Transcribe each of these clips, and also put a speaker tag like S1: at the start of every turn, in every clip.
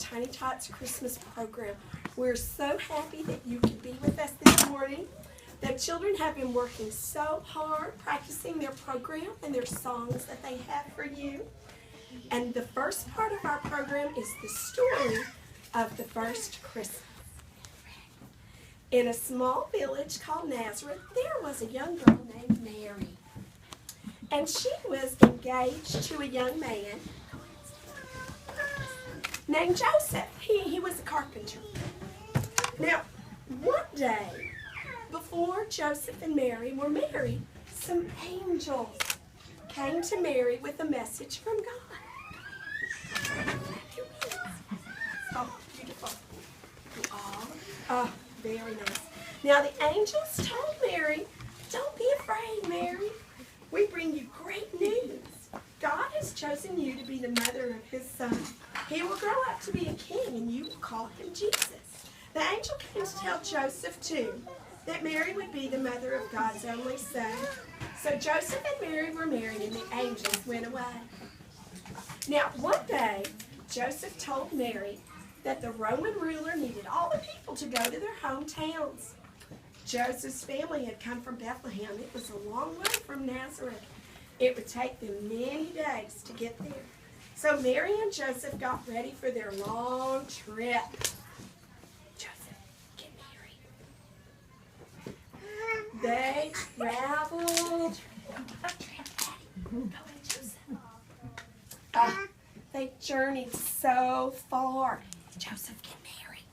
S1: Tiny Tots Christmas program. We're so happy that you could be with us this morning. The children have been working so hard practicing their program and their songs that they have for you. And the first part of our program is the story of the first Christmas. In a small village called Nazareth, there was a young girl named Mary. And she was engaged to a young man named Joseph. He was a carpenter. Now, one day, before Joseph and Mary were married, some angels came to Mary with a message from God. Oh, beautiful. Oh, very nice. Now, the angels told Mary, "Don't be afraid, Mary. We bring you great news. God has chosen you to be the mother of his son. He will grow up to be a king, and you will call him Jesus." The angel came to tell Joseph, too, that Mary would be the mother of God's only son. So Joseph and Mary were married, and the angels went away. Now, one day, Joseph told Mary that the Roman ruler needed all the people to go to their hometowns. Joseph's family had come from Bethlehem. It was a long way from Nazareth. It would take them many days to get there. So Mary and Joseph got ready for their long trip. Joseph, get married. They traveled. They journeyed so far. Joseph, get married.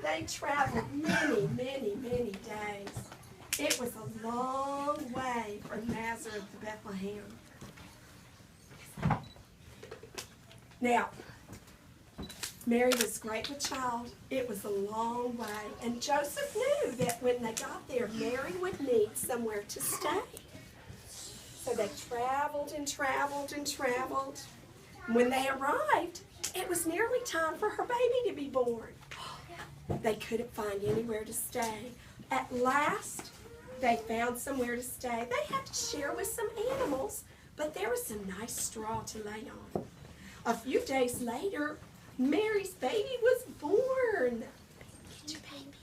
S1: They traveled many days. It was a long way from Nazareth to Bethlehem. Now, Mary was great with child. It was a long way. And Joseph knew that when they got there, Mary would need somewhere to stay. So they traveled and traveled and traveled. When they arrived, it was nearly time for her baby to be born. They couldn't find anywhere to stay. At last, they found somewhere to stay. They had to share with some animals, but there was some nice straw to lay on. A few days later, Mary's baby was born. Get your baby.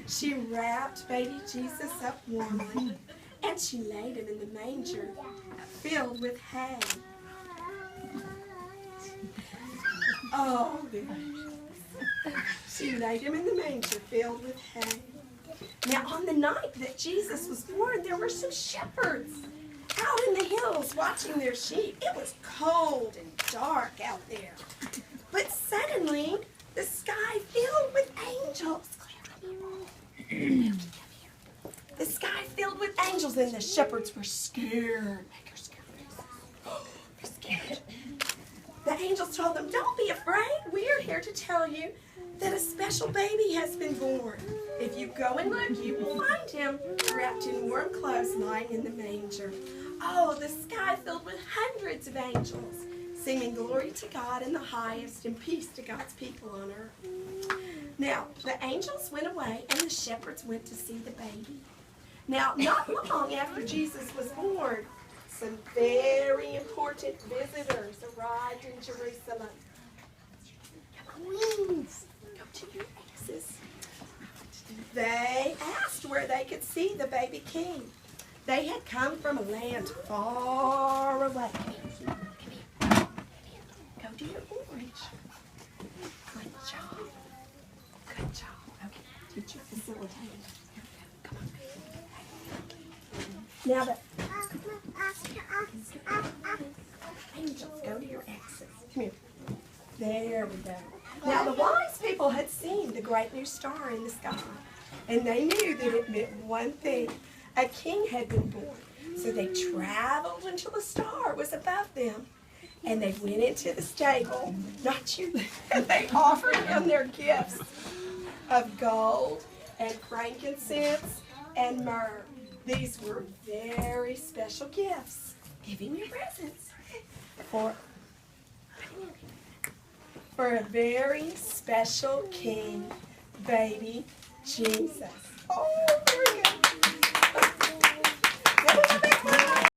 S1: She wrapped baby Jesus up warmly, and she laid him in the manger filled with hay. Oh, she laid him in the manger filled with hay. Now, on the night that Jesus was born, there were some shepherds out in the hills watching their sheep. It was cold and dark out there. But suddenly, the sky filled with angels. The sky filled with angels, and the shepherds were scared. Make her scared. They're scared. The angels told them, "Don't be afraid. We are here to tell you that a special baby has been born. If you go and look, you will find him wrapped in warm clothes lying in the manger." Oh, the sky filled with hundreds of angels, singing glory to God in the highest and peace to God's people on earth. Now, the angels went away, and the shepherds went to see the baby. Now, not long after Jesus was born, some very important visitors arrived in Jerusalem. Queens, go to your X's. They asked where they could see the baby king. They had come from a land far away. Come here. Go to your orange. Good job. Good job. Okay, teacher facilitated. Come on. Now the angels, go to your X's. Come here. There we go. Now the wise people had seen the great new star in the sky, and they knew that it meant one thing. A king had been born. So they traveled until the star was above them, and they went into the stable. Not you. They offered him their gifts of gold and frankincense and myrrh. These were very special gifts. Give him your presents for a very special king, baby Jesus. Oh, very good.